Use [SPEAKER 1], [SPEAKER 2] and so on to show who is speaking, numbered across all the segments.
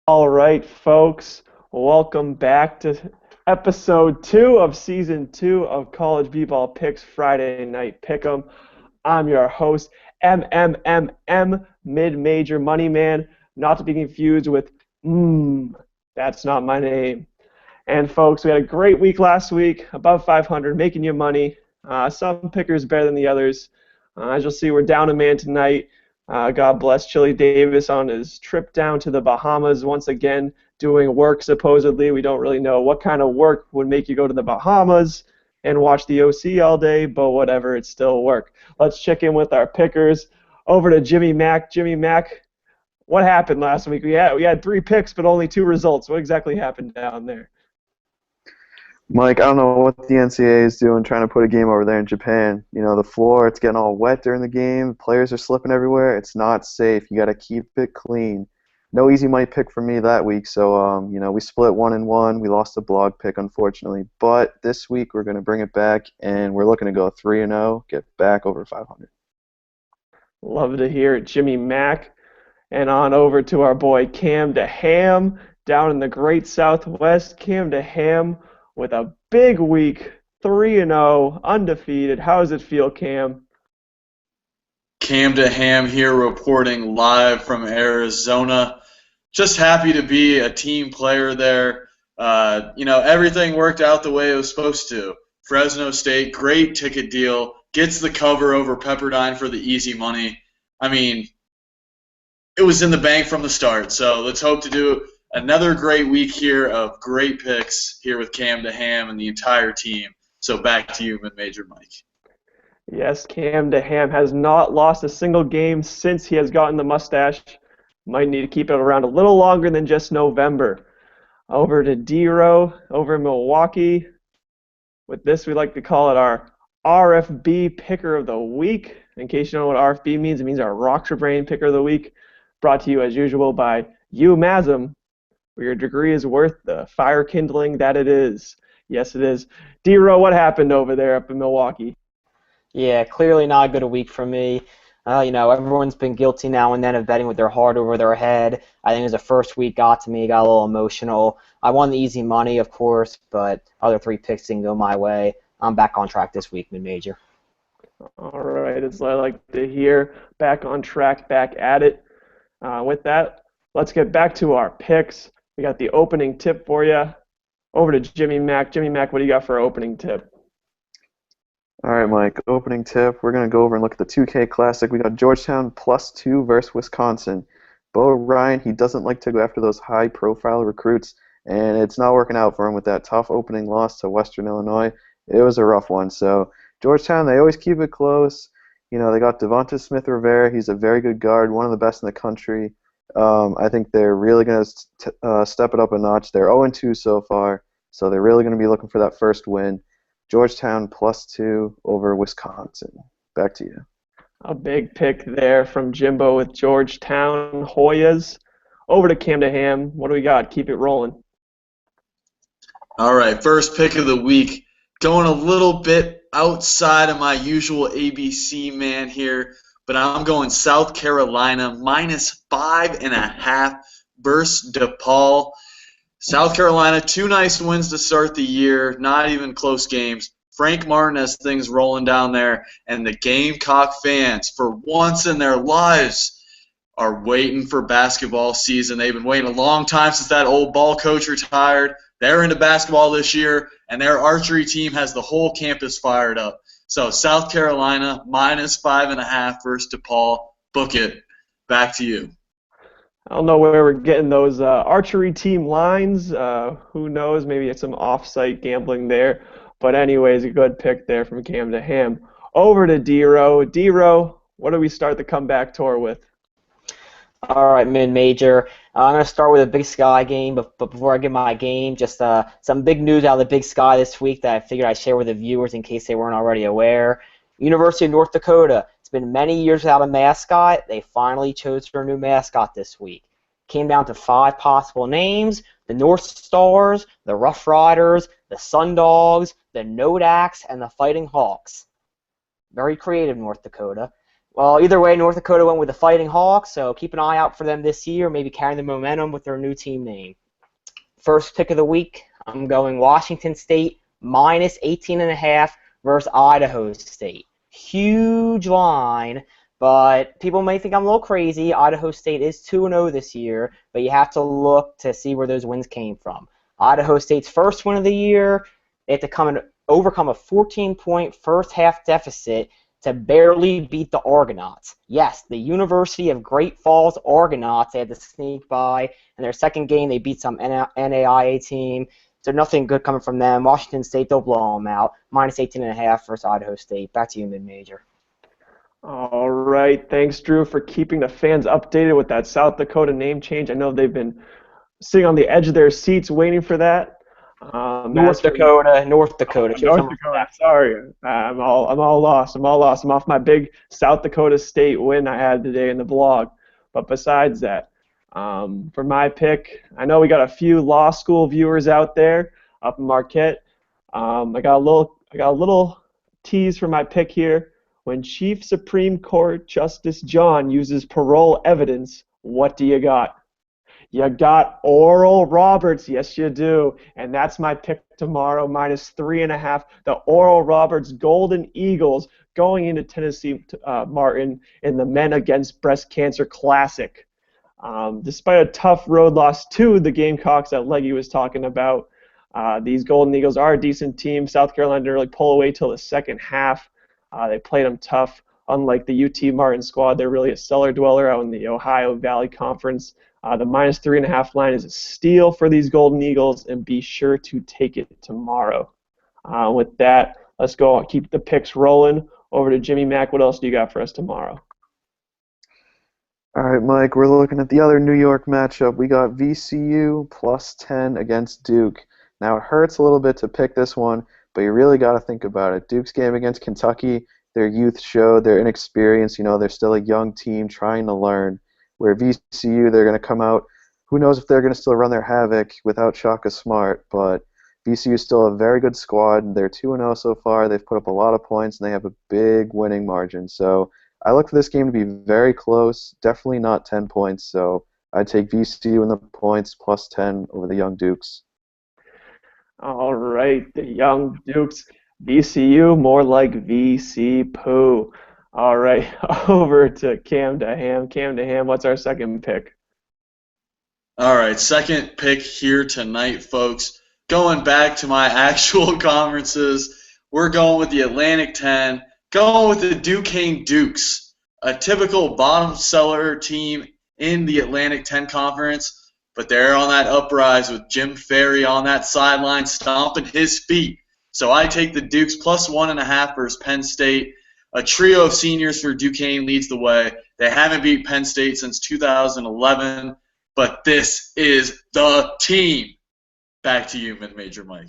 [SPEAKER 1] All right, folks, welcome back to episode 2 of season 2 of College B-Ball Picks Friday Night Pick'em. I'm your host, MMMM, Mid-Major Money Man, not to be confused with that's not my name. And folks, we had a great week last week, above 500, making you money. Some pickers better than the others. As you'll see, we're down a man tonight. God bless Chili Davis on his trip down to the Bahamas once again, doing work supposedly. We don't really know what kind of work would make you go to the Bahamas and watch the OC all day, but whatever, it's still work. Let's check in with our pickers. Over to Jimmy Mack. Jimmy Mack, what happened last week? We had 3 picks, but only 2 results. What exactly happened down there?
[SPEAKER 2] Mike, I don't know what the NCAA is doing trying to put a game over there in Japan. You know, the floor, it's getting all wet during the game. Players are slipping everywhere. It's not safe. You got to keep it clean. No easy money pick for me that week. So, we split 1-1. We lost the blog pick, unfortunately. But this week we're going to bring it back, and we're looking to go 3-0, get back over 500.
[SPEAKER 1] Love to hear it, Jimmy Mack. And on over to our boy Cam DeHam down in the great Southwest. Cam DeHam with a big week, 3-0, undefeated. How does it feel, Cam?
[SPEAKER 3] Cam DeHam here reporting live from Arizona. Just happy to be a team player there. Everything worked out the way it was supposed to. Fresno State, great ticket deal, gets the cover over Pepperdine for the easy money. I mean, it was in the bank from the start, so let's hope to do another great week here of great picks here with Cam DeHam and the entire team. So back to you, Mid-Major Mike.
[SPEAKER 1] Yes, Cam DeHam has not lost a single game since he has gotten the mustache. Might need to keep it around a little longer than just November. Over to D-Row, over in Milwaukee. With this, we like to call it our RFB Picker of the Week. In case you don't know what RFB means, it means our Rockstar Brain Picker of the Week. Brought to you, as usual, by UMASM, where your degree is worth the fire kindling that it is. Yes, it is. D-Row, what happened over there up in Milwaukee?
[SPEAKER 4] Yeah, clearly not a good week for me. Everyone's been guilty now and then of betting with their heart over their head. I think it was the first week got to me, got a little emotional. I won the easy money, of course, but other 3 picks didn't go my way. I'm back on track this week, Mid-Major.
[SPEAKER 1] All right, as I like to hear, back on track, back at it. With that, let's get back to our picks. We got the opening tip for you. Over to Jimmy Mack. Jimmy Mack, what do you got for our opening tip?
[SPEAKER 2] All right, Mike, opening tip. We're going to go over and look at the 2K Classic. We got Georgetown +2 versus Wisconsin. Bo Ryan, he doesn't like to go after those high-profile recruits, and it's not working out for him with that tough opening loss to Western Illinois. It was a rough one. So Georgetown, they always keep it close. You know, they got Devonta Smith-Rivera. He's a very good guard, one of the best in the country. I think they're really going to step it up a notch. They're 0-2 so far, so they're really going to be looking for that first win. Georgetown +2 over Wisconsin. Back to you.
[SPEAKER 1] A big pick there from Jimbo with Georgetown Hoyas. Over to Cam DeHam. What do we got? Keep it rolling.
[SPEAKER 3] All right, first pick of the week. Going a little bit outside of my usual ABC man here, but I'm going South Carolina -5.5 versus DePaul. South Carolina, 2 nice wins to start the year, not even close games. Frank Martin has things rolling down there, and the Gamecock fans, for once in their lives, are waiting for basketball season. They've been waiting a long time since that old ball coach retired. They're into basketball this year, and their archery team has the whole campus fired up. So South Carolina -5.5 versus DePaul. Book it. Back to you.
[SPEAKER 1] I don't know where we're getting those archery team lines. Who knows? Maybe it's some off-site gambling there. But anyways, a good pick there from Cam DeHam. Over to D-Row. D-Row, what do we start the comeback tour with?
[SPEAKER 4] All right, Mid-Major. I'm going to start with a Big Sky game, but before I give my game, just some big news out of the Big Sky this week that I figured I'd share with the viewers in case they weren't already aware. University of North Dakota. It's been many years without a mascot. They finally chose their new mascot this week. Came down to 5 possible names: the North Stars, the Rough Riders, the Sun Dogs, the Nodaks, and the Fighting Hawks. Very creative, North Dakota. Well, either way, North Dakota went with the Fighting Hawks, so keep an eye out for them this year, maybe carrying the momentum with their new team name. First pick of the week, I'm going Washington State minus 18.5 versus Idaho State. Huge line, but people may think I'm a little crazy. Idaho State is 2-0 this year, but you have to look to see where those wins came from. Idaho State's first win of the year, they had to overcome a 14-point first half deficit to barely beat the Argonauts. Yes, the University of Great Falls Argonauts, they had to sneak by. In their second game, they beat some NAIA team. So nothing good coming from them. Washington State, they'll blow them out. Minus 18.5 versus Idaho State. Back to you, mid-major.
[SPEAKER 1] All right. Thanks, Drew, for keeping the fans updated with that South Dakota name change. I know they've been sitting on the edge of their seats waiting for that.
[SPEAKER 4] North Dakota.
[SPEAKER 1] North Dakota. Sorry, I'm all lost. I'm off my big South Dakota State win I had today in the blog. But besides that, for my pick, I know we got a few law school viewers out there up in Marquette. I got a little tease for my pick here. When Chief Supreme Court Justice John uses parole evidence, what do you got? You got Oral Roberts, yes you do, and that's my pick tomorrow, minus 3.5. The Oral Roberts Golden Eagles going into Tennessee Martin in the Men Against Breast Cancer Classic. Despite a tough road loss to the Gamecocks that Leggy was talking about, these Golden Eagles are a decent team. South Carolina didn't really pull away till the second half. They played them tough. Unlike the UT Martin squad, they're really a cellar dweller out in the Ohio Valley Conference. The minus 3.5 line is a steal for these Golden Eagles, and be sure to take it tomorrow. With that, let's go keep the picks rolling. Over to Jimmy Mack. What else do you got for us tomorrow?
[SPEAKER 2] All right, Mike, we're looking at the other New York matchup. We got VCU plus 10 against Duke. Now, it hurts a little bit to pick this one, but you really got to think about it. Duke's game against Kentucky, their youth showed their inexperience. They're still a young team trying to learn. Where VCU, they're going to come out. Who knows if they're going to still run their havoc without Shaka Smart, but VCU is still a very good squad. They're 2-0 so far. They've put up a lot of points, and they have a big winning margin. So I look for this game to be very close, definitely not 10 points. So I'd take VCU in the points plus 10 over the Young Dukes.
[SPEAKER 1] All right, the Young Dukes. VCU, more like VC Poo. All right, over to Cam DeHam. Cam DeHam, what's our second pick?
[SPEAKER 3] All right, second pick here tonight, folks. Going back to my actual conferences, we're going with the Atlantic 10, going with the Duquesne Dukes, a typical bottom seller team in the Atlantic 10 conference, but they're on that uprise with Jim Ferry on that sideline stomping his feet. So I take the Dukes plus 1.5 versus Penn State. A trio of seniors for Duquesne leads the way. They haven't beat Penn State since 2011, but this is the team. Back to you, Mid-Major Mike.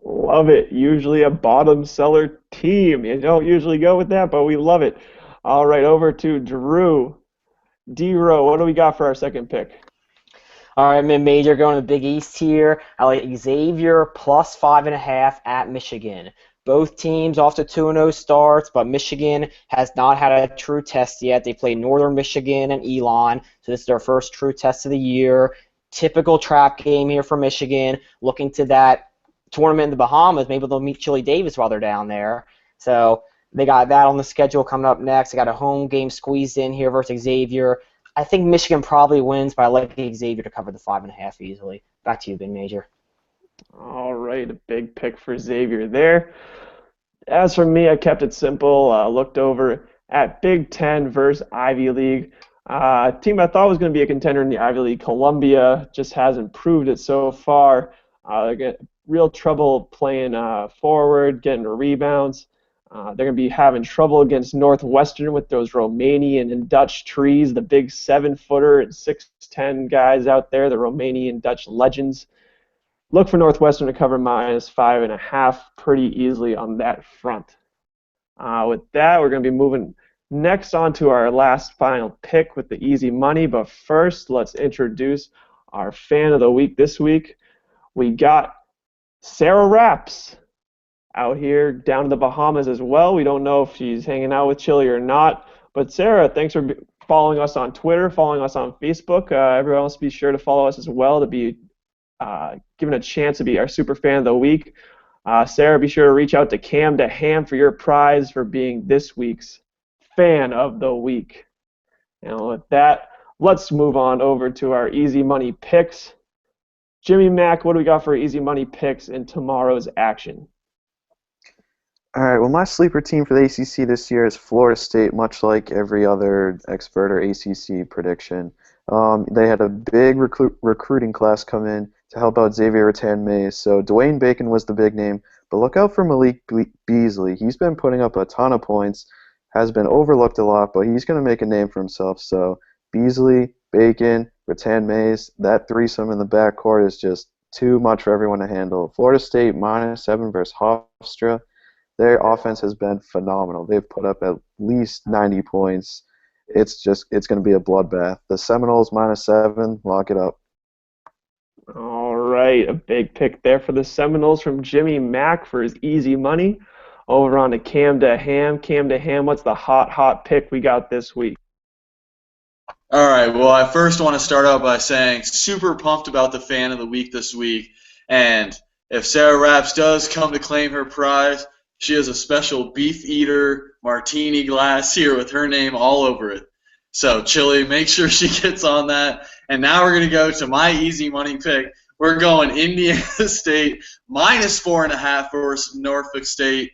[SPEAKER 1] Love it. Usually a bottom seller team. You don't usually go with that, but we love it. All right, over to Drew. D-Row, what do we got for our second pick?
[SPEAKER 4] All right, mid-major going to the Big East here. I like Xavier plus 5.5 at Michigan. Both teams off to 2-0 starts, but Michigan has not had a true test yet. They played Northern Michigan and Elon, so this is their first true test of the year. Typical trap game here for Michigan, looking to that tournament in the Bahamas. Maybe they'll meet Chili Davis while they're down there. So they got that on the schedule coming up next. They got a home game squeezed in here versus Xavier. I think Michigan probably wins, but I like Xavier to cover the 5.5 easily. Back to you, Big Major.
[SPEAKER 1] All right, a big pick for Xavier there. As for me, I kept it simple. Looked over at Big Ten versus Ivy League. A team I thought was going to be a contender in the Ivy League, Columbia, just hasn't proved it so far. They get real trouble playing forward, getting rebounds. They're going to be having trouble against Northwestern with those Romanian and Dutch trees, the big 7-footer and 6'10" guys out there, the Romanian Dutch legends. Look for Northwestern to cover minus 5.5 pretty easily on that front. With that, we're going to be moving next on to our last final pick with the easy money. But first, let's introduce our fan of the week this week. We got Sarah Rapps out here down in the Bahamas as well. We don't know if she's hanging out with Chili or not, But Sarah, thanks for following us on Twitter, following us on Facebook. Everyone else be sure to follow us as well to be given a chance to be our super fan of the week. Sarah, be sure to reach out to Cam to Ham for your prize for being this week's fan of the week. And with that, let's move on over to our easy money picks. Jimmy Mack, what do we got for easy money picks in tomorrow's action?
[SPEAKER 2] All right, well, my sleeper team for the ACC this year is Florida State, much like every other expert or ACC prediction. They had a big recruiting class come in to help out Xavier Rattan-Mays, so Dwayne Bacon was the big name, but look out for Malik Beasley. He's been putting up a ton of points, has been overlooked a lot, but he's going to make a name for himself. So Beasley, Bacon, Rattan-Mays, that threesome in the backcourt is just too much for everyone to handle. Florida State -7 versus Hofstra. Their offense has been phenomenal. They've put up at least 90 points. It's going to be a bloodbath. The Seminoles -7, lock it up.
[SPEAKER 1] All right, a big pick there for the Seminoles from Jimmy Mack for his easy money. Over on to Cam to Ham. Cam to Ham, what's the hot pick we got this week?
[SPEAKER 3] All right, well, I first want to start out by saying super pumped about the fan of the week this week. And if Sarah Rapps does come to claim her prize, she has a special beef eater martini glass here with her name all over it. So, Chili, make sure she gets on that. And now we're going to go to my easy money pick. We're going Indiana State -4.5 versus Norfolk State.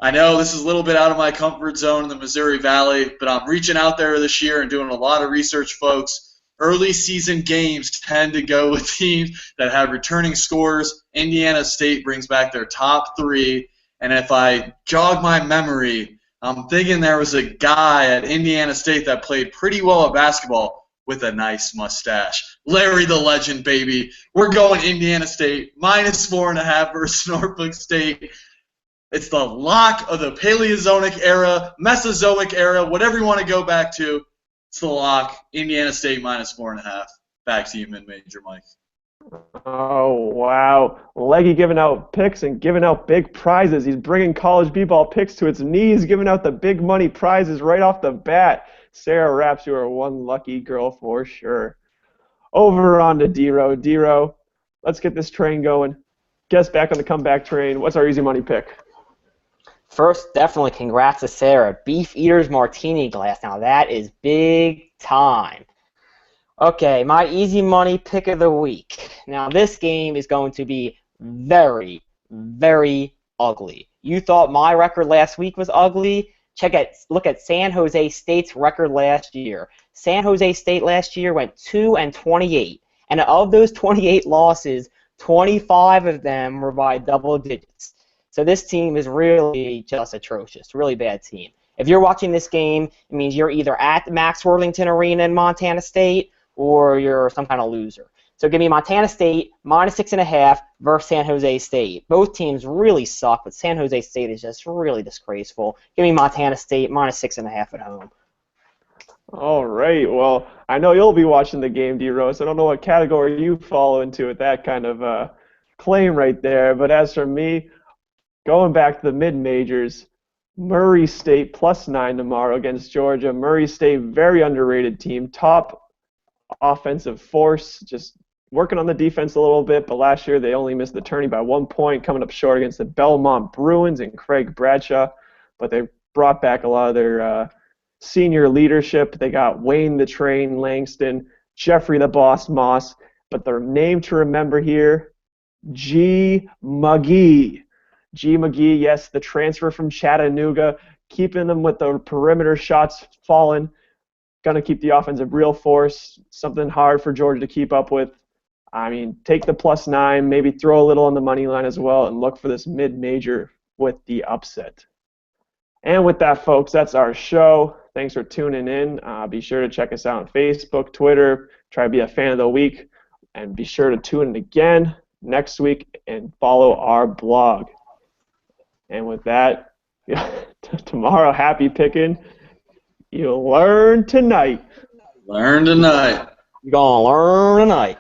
[SPEAKER 3] I know this is a little bit out of my comfort zone in the Missouri Valley, but I'm reaching out there this year and doing a lot of research, folks. Early season games tend to go with teams that have returning scores. Indiana State brings back their top 3. And if I jog my memory, I'm thinking there was a guy at Indiana State that played pretty well at basketball with a nice mustache. Larry the Legend, baby. We're going Indiana State -4.5 versus Norfolk State. It's the lock of the Paleozoic era, Mesozoic era, whatever you want to go back to. It's the lock. Indiana State -4.5. Back to you, mid-major Mike.
[SPEAKER 1] Oh, wow. Leggy giving out picks and giving out big prizes. He's bringing college b-ball picks to its knees, giving out the big money prizes right off the bat. Sarah Rapps, you are one lucky girl for sure. Over on to D-Row. D-Row, let's get this train going. Get us back on the comeback train. What's our easy money pick?
[SPEAKER 4] First, definitely congrats to Sarah. Beef Eater's Martini glass. Now, that is big time. Okay, my easy money pick of the week. Now, this game is going to be very, very ugly. You thought my record last week was ugly? Look at San Jose State's record last year. San Jose State last year went 2-28, and of those 28 losses, 25 of them were by double digits. So this team is really just atrocious, really bad team. If you're watching this game, it means you're either at the Max Worthington Arena in Montana State or you're some kind of loser. So give me Montana State -6.5 versus San Jose State. Both teams really suck, but San Jose State is just really disgraceful. Give me Montana State -6.5 at home.
[SPEAKER 1] All right. Well, I know you'll be watching the game, D-Rose. I don't know what category you fall into with that kind of claim right there. But as for me, going back to the mid-majors, Murray State +9 tomorrow against Georgia. Murray State, very underrated team. Top offensive force, just working on the defense a little bit, but last year they only missed the tourney by 1 point, coming up short against the Belmont Bruins and Craig Bradshaw, but they brought back a lot of their senior leadership. They got Wayne the Train Langston, Jeffrey the Boss Moss, but their name to remember here, G. McGee. G. McGee, yes, the transfer from Chattanooga, keeping them with the perimeter shots falling. Going to keep the offensive real force, something hard for Georgia to keep up with. I mean, take the +9, maybe throw a little on the money line as well, and look for this mid-major with the upset. And with that, folks, that's our show. Thanks for tuning in. Be sure to check us out on Facebook, Twitter, try to be a fan of the week, and be sure to tune in again next week and follow our blog. And with that, tomorrow, happy picking. You'll learn tonight.
[SPEAKER 3] Learn tonight.
[SPEAKER 4] You're going to learn tonight.